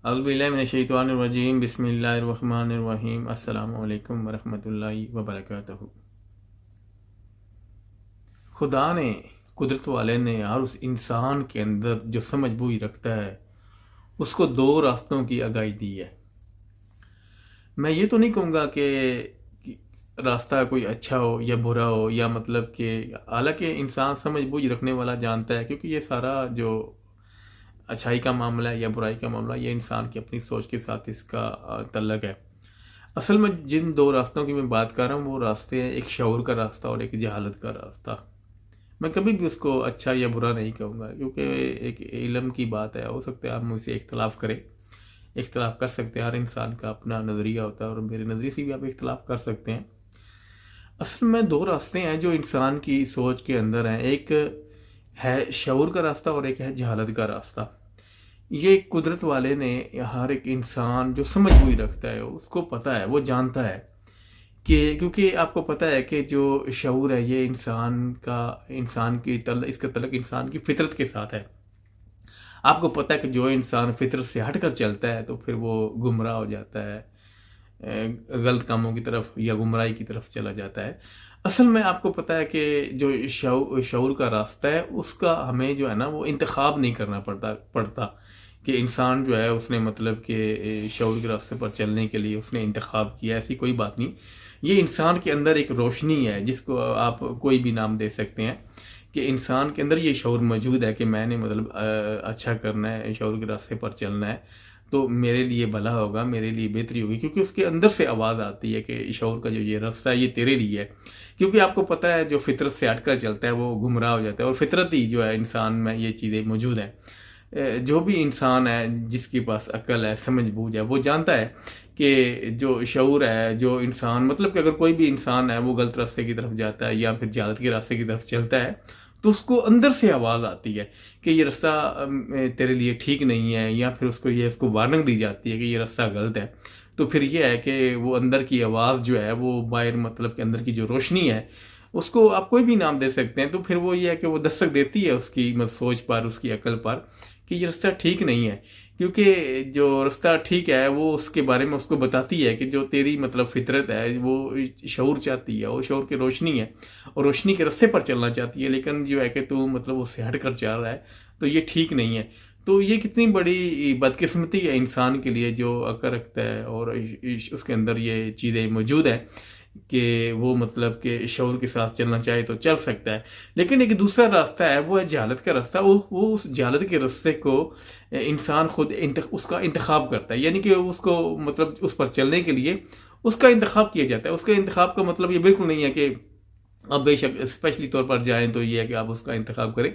اعوذ باللہ من الشیطان الرجیم، بسم اللہ الرحمن الرحیم، السلام علیکم ورحمۃ اللہ وبرکاتہ۔ خدا نے، قدرت والے نے ہر اس انسان کے اندر جو سمجھ بوجھ رکھتا ہے اس کو دو راستوں کی آگاہی دی ہے۔ میں یہ تو نہیں کہوں گا کہ راستہ کوئی اچھا ہو یا برا ہو، یا مطلب کہ حالانکہ انسان سمجھ بوجھ رکھنے والا جانتا ہے، کیونکہ یہ سارا جو اچھائی کا معاملہ ہے یا برائی کا معاملہ، یہ انسان کی اپنی سوچ کے ساتھ اس کا تعلق ہے۔ اصل میں جن دو راستوں کی میں بات کر رہا ہوں وہ راستے ہیں، ایک شعور کا راستہ اور ایک جہالت کا راستہ۔ میں کبھی بھی اس کو اچھا یا برا نہیں کہوں گا، کیونکہ ایک علم کی بات ہے۔ ہو سکتا ہے آپ مجھ سے اختلاف کریں، اختلاف کر سکتے ہیں، ہر انسان کا اپنا نظریہ ہوتا ہے اور میرے نظریے سے بھی آپ اختلاف کر سکتے ہیں۔ اصل میں دو راستے ہیں جو انسان کی سوچ کے اندر ہیں، ایک ہے شعور کا راستہ اور ایک ہے جہالت کا راستہ۔ یہ قدرت والے نے ہر ایک انسان جو سمجھ ہوئی رکھتا ہے اس کو پتہ ہے، وہ جانتا ہے کہ کیونکہ آپ کو پتہ ہے کہ جو شعور ہے یہ انسان کی اس کا تعلق انسان کی فطرت کے ساتھ ہے۔ آپ کو پتہ ہے کہ جو انسان فطرت سے ہٹ کر چلتا ہے تو پھر وہ گمراہ ہو جاتا ہے، غلط کاموں کی طرف یا گمراہی کی طرف چلا جاتا ہے۔ اصل میں آپ کو پتہ ہے کہ جو شعور کا راستہ ہے اس کا ہمیں جو ہے نا وہ انتخاب نہیں کرنا پڑتا کہ انسان جو ہے اس نے مطلب کہ شعور کے راستے پر چلنے کے لیے اس نے انتخاب کیا، ایسی کوئی بات نہیں۔ یہ انسان کے اندر ایک روشنی ہے جس کو آپ کوئی بھی نام دے سکتے ہیں، کہ انسان کے اندر یہ شعور موجود ہے کہ میں نے مطلب اچھا کرنا ہے، شعور کے راستے پر چلنا ہے تو میرے لیے بھلا ہوگا، میرے لیے بہتری ہوگی، کیونکہ اس کے اندر سے آواز آتی ہے کہ شعور کا جو یہ راستہ ہے یہ تیرے لیے ہے۔ کیونکہ آپ کو پتہ ہے جو فطرت سے ہٹ کر چلتا ہے وہ گمراہ ہو جاتا ہے، اور فطرت ہی جو ہے انسان میں یہ چیزیں موجود ہیں۔ جو بھی انسان ہے جس کے پاس عقل ہے، سمجھ بوجھ ہے، وہ جانتا ہے کہ جو شعور ہے، جو انسان مطلب کہ اگر کوئی بھی انسان ہے وہ غلط راستے کی طرف جاتا ہے یا پھر جہالت کے راستے کی طرف چلتا ہے تو اس کو اندر سے آواز آتی ہے کہ یہ راستہ تیرے لیے ٹھیک نہیں ہے، یا پھر اس کو وارننگ دی جاتی ہے کہ یہ راستہ غلط ہے۔ تو پھر یہ ہے کہ وہ اندر کی آواز جو ہے وہ باہر مطلب کہ اندر کی جو روشنی ہے اس کو آپ کوئی بھی نام دے سکتے ہیں، تو پھر وہ یہ ہے کہ وہ دستک دیتی ہے اس کی سوچ پر، اس کی عقل پر کہ یہ راستہ ٹھیک نہیں ہے، کیونکہ جو راستہ ٹھیک ہے وہ اس کے بارے میں اس کو بتاتی ہے کہ جو تیری مطلب فطرت ہے وہ شعور چاہتی ہے، وہ شعور کی روشنی ہے اور روشنی کے راستے پر چلنا چاہتی ہے، لیکن جو ہے کہ تو مطلب اس سے ہٹ کر چل رہا ہے تو یہ ٹھیک نہیں ہے۔ تو یہ کتنی بڑی بدقسمتی ہے انسان کے لیے جو عقل رکھتا ہے اور اس کے اندر یہ چیزیں موجود ہیں کہ وہ مطلب کہ شعور کے ساتھ چلنا چاہے تو چل سکتا ہے۔ لیکن ایک دوسرا راستہ ہے، وہ ہے جہالت کا راستہ۔ وہ اس جہالت کے راستے کو انسان خود اس کا انتخاب کرتا ہے، یعنی کہ اس کو مطلب اس پر چلنے کے لیے اس کا انتخاب کیا جاتا ہے۔ اس کا انتخاب کا مطلب یہ بالکل نہیں ہے کہ آپ بے شک اسپیشلی طور پر جائیں تو یہ ہے کہ آپ اس کا انتخاب کریں۔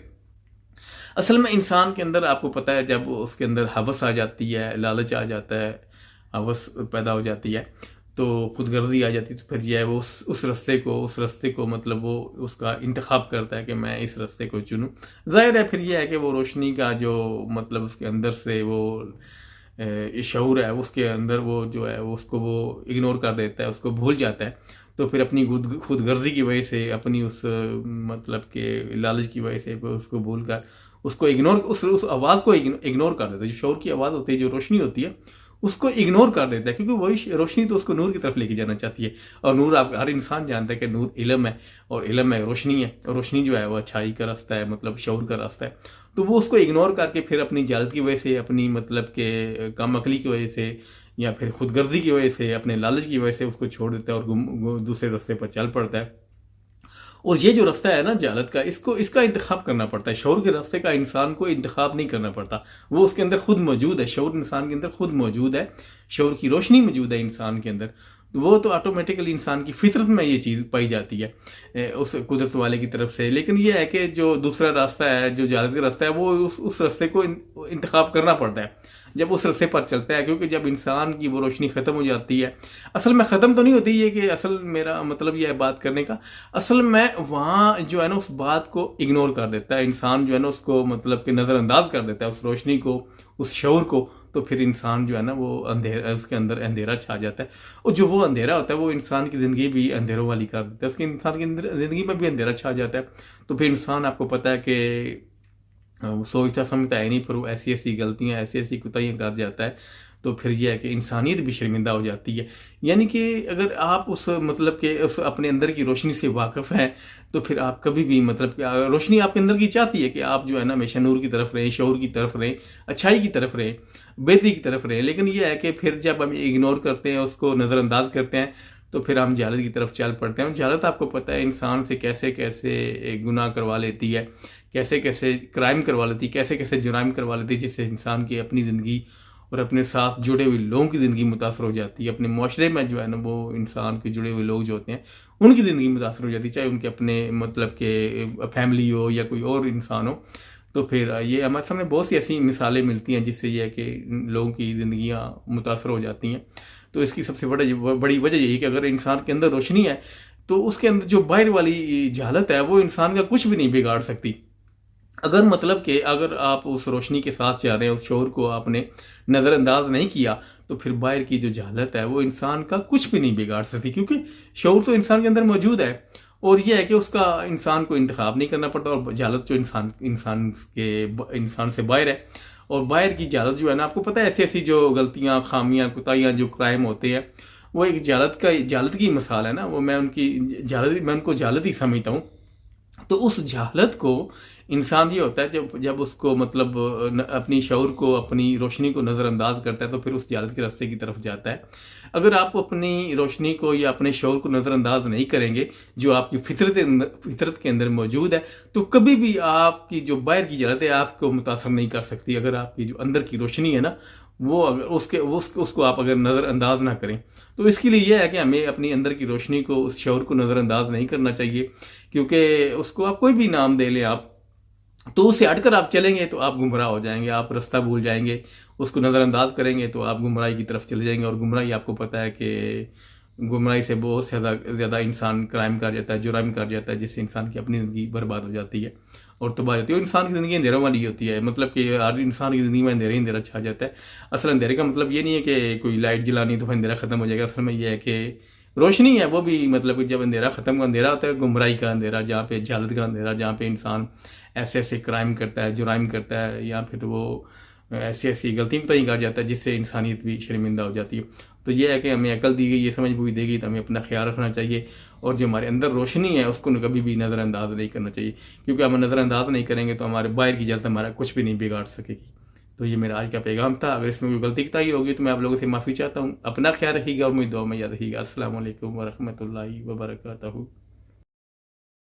اصل میں انسان کے اندر آپ کو پتہ ہے جب اس کے اندر ہوس آ جاتی ہے، لالچ آ جاتا ہے، ہوس پیدا ہو جاتی ہے تو خود غرضی آ جاتی ہے، تو پھر یہ ہے وہ اس راستے کو مطلب وہ اس کا انتخاب کرتا ہے کہ میں اس راستے کو چنوں۔ ظاہر ہے پھر یہ ہے کہ وہ روشنی کا جو مطلب اس کے اندر سے وہ شعور ہے اس کے اندر وہ جو ہے اس کو وہ اگنور کر دیتا ہے، اس کو بھول جاتا ہے، تو پھر اپنی خود غرضی کی وجہ سے، اپنی اس مطلب کہ لالچ کی وجہ سے اس کو بھول کر اس کو اگنور اس آواز کو اگنور کر دیتا ہے۔ جو شعور کی آواز ہوتی ہے، جو روشنی ہوتی ہے، اس کو اگنور کر دیتا ہے، کیونکہ وہی روشنی تو اس کو نور کی طرف لے کے جانا چاہتی ہے، اور نور آپ ہر انسان جانتا ہے کہ نور علم ہے، اور علم ہے روشنی ہے، اور روشنی جو ہے وہ اچھائی کا راستہ ہے، مطلب شعور کا راستہ ہے۔ تو وہ اس کو اگنور کر کے پھر اپنی جہالت کی وجہ سے، اپنی مطلب کہ کم عقلی کی وجہ سے، یا پھر خود غرضی کی وجہ سے، اپنے لالچ کی وجہ سے اس کو چھوڑ دیتا ہے اور دوسرے راستے پر چل پڑتا ہے۔ اور یہ جو راستہ ہے نا جہالت کا، اس کا انتخاب کرنا پڑتا ہے۔ شعور کے راستے کا انسان کو انتخاب نہیں کرنا پڑتا، وہ اس کے اندر خود موجود ہے، شعور انسان کے اندر خود موجود ہے، شعور کی روشنی موجود ہے انسان کے اندر، وہ تو آٹومیٹیکلی انسان کی فطرت میں یہ چیز پائی جاتی ہے اس قدرت والے کی طرف سے۔ لیکن یہ ہے کہ جو دوسرا راستہ ہے، جو جہالت کا راستہ ہے، وہ اس راستے کو انتخاب کرنا پڑتا ہے جب اس راستے پر چلتا ہے، کیونکہ جب انسان کی وہ روشنی ختم ہو جاتی ہے، اصل میں ختم تو نہیں ہوتی، یہ کہ اصل میرا مطلب یہ ہے بات کرنے کا، اصل میں وہاں جو ہے نا اس بات کو اگنور کر دیتا ہے انسان، جو ہے نا اس کو مطلب کہ نظر انداز کر دیتا ہے اس روشنی کو، اس شعور کو، تو پھر انسان جو ہے نا وہ اندھیرا، اس کے اندر اندھیرا چھا جاتا ہے، اور جو وہ اندھیرا ہوتا ہے وہ انسان کی زندگی بھی اندھیروں والی کر دیتا ہے، اس کے انسان کی زندگی میں بھی اندھیرا چھا جاتا ہے۔ تو پھر انسان، آپ کو پتہ ہے کہ وہ سوچتا سمجھتا ہے نہیں، پر وہ ایسی ایسی غلطیاں ایسی ایسی کوتاہیاں کر جاتا ہے، تو پھر یہ ہے کہ انسانیت بھی شرمندہ ہو جاتی ہے۔ یعنی کہ اگر آپ اس مطلب کہ اس اپنے اندر کی روشنی سے واقف ہیں تو پھر آپ کبھی بھی مطلب کہ روشنی آپ کے اندر کی چاہتی ہے کہ آپ جو ہے نا ہمیشہ نور کی طرف رہیں، شعور کی طرف رہیں، اچھائی کی طرف رہیں، بہتری کی طرف رہیں، لیکن یہ ہے کہ پھر جب ہم اگنور کرتے ہیں، اس کو نظر انداز کرتے ہیں، تو پھر ہم جہالت کی طرف چل پڑتے ہیں۔ جہالت آپ کو پتہ ہے انسان سے کیسے کیسے گناہ کروا لیتی ہے، کیسے کیسے کرائم کروا لیتی ہے، کیسے کیسے جرائم کروا لیتی ہے، جس سے انسان کی اپنی زندگی اور اپنے ساتھ جڑے ہوئے لوگوں کی زندگی متاثر ہو جاتی ہے۔ اپنے معاشرے میں جو ہے نا وہ انسان کے جڑے ہوئے لوگ جو ہوتے ہیں ان کی زندگی متاثر ہو جاتی ہے، چاہے ان کے اپنے مطلب کہ فیملی ہو یا کوئی اور انسان ہو۔ تو پھر یہ ہمارے سامنے بہت سی ایسی مثالیں ملتی ہیں جس سے یہ ہے کہ لوگوں کی زندگیاں متاثر ہو جاتی ہیں۔ تو اس کی سب سے بڑی وجہ یہی کہ اگر انسان کے اندر روشنی ہے تو اس کے اندر جو باہر والی جہالت ہے وہ انسان کا کچھ بھی نہیں بگاڑ سکتی۔ اگر مطلب کہ اگر آپ اس روشنی کے ساتھ چل رہے ہیں، اس شعور کو آپ نے نظر انداز نہیں کیا، تو پھر باہر کی جو جہالت ہے وہ انسان کا کچھ بھی نہیں بگاڑ سکتی، کیونکہ شعور تو انسان کے اندر موجود ہے، اور یہ ہے کہ اس کا انسان کو انتخاب نہیں کرنا پڑتا، اور جہالت جو انسان سے باہر ہے، اور باہر کی جہالت جو ہے نا آپ کو پتہ ہے ایسی ایسی جو غلطیاں، خامیاں، کوتاہیاں، جو کرائم ہوتے ہیں وہ ایک جہالت کی مثال ہے نا، وہ میں ان کو جہالت ہی سمجھتا ہوں۔ تو اس جہالت کو انسان یہ ہوتا ہے جب اس کو مطلب اپنی شعور کو، اپنی روشنی کو نظر انداز کرتا ہے تو پھر اس جہالت کے راستے کی طرف جاتا ہے۔ اگر آپ اپنی روشنی کو یا اپنے شعور کو نظر انداز نہیں کریں گے جو آپ کی فطرت کے اندر موجود ہے، تو کبھی بھی آپ کی جو باہر کی جہالت ہے آپ کو متاثر نہیں کر سکتی، اگر آپ کی جو اندر کی روشنی ہے نا وہ اگر اس کو آپ اگر نظر انداز نہ کریں۔ تو اس کے لیے یہ ہے کہ ہمیں اپنی اندر کی روشنی کو، اس شعور کو نظر انداز نہیں کرنا چاہیے، کیونکہ اس کو آپ کوئی بھی نام دے لیں آپ، تو اس سے ہٹ کر آپ چلیں گے تو آپ گمراہ ہو جائیں گے، آپ رستہ بھول جائیں گے۔ اس کو نظر انداز کریں گے تو آپ گمراہی کی طرف چلے جائیں گے، اور گمراہی آپ کو پتہ ہے کہ گمراہی سے بہت زیادہ انسان کرائم کر جاتا ہے، جرائم کر جاتا ہے، جس سے انسان کی اپنی زندگی برباد ہو جاتی ہے اور تباہ ہوتی ہے۔ اور انسان کی زندگی اندھیروں والی ہوتی ہے، مطلب کہ ہر انسان کی زندگی میں اندھیرا چھا جاتا ہے۔ اصل اندھیرے کا مطلب یہ نہیں ہے کہ کوئی لائٹ جلانی تو اندھیرا ختم ہو جائے گا، اصل میں یہ ہے کہ روشنی ہے وہ بھی مطلب کہ جب اندھیرا ہوتا ہے، گمراہی کا اندھیرا، جہاں پہ جہالت کا اندھیرا، جہاں پہ انسان ایسے ایسے کرائم کرتا ہے، جرائم کرتا ہے، یا پھر وہ ایسی ایسی غلطیاں تو ہی کر جاتا ہے جس سے انسانیت بھی شرمندہ ہو جاتی ہے۔ تو یہ ہے کہ ہمیں عقل دی گئی، یہ سمجھ بوجھ دی گئی، تو ہمیں اپنا خیال رکھنا چاہیے، اور جو ہمارے اندر روشنی ہے اس کو کبھی بھی نظر انداز نہیں کرنا چاہیے، کیونکہ ہم نظر انداز نہیں کریں گے تو ہمارے باہر کی جہالت ہمارا کچھ بھی نہیں بگاڑ سکے گی۔ تو یہ میرا آج کا پیغام تھا۔ اگر اس میں کوئی غلطی کوتاہی ہوگی تو میں آپ لوگوں سے معافی چاہتا ہوں۔ اپنا خیال رکھیے گا اور مجھے دعا میں یاد رکھیے گا۔ السلام علیکم ورحمۃ اللہ وبرکاتہ۔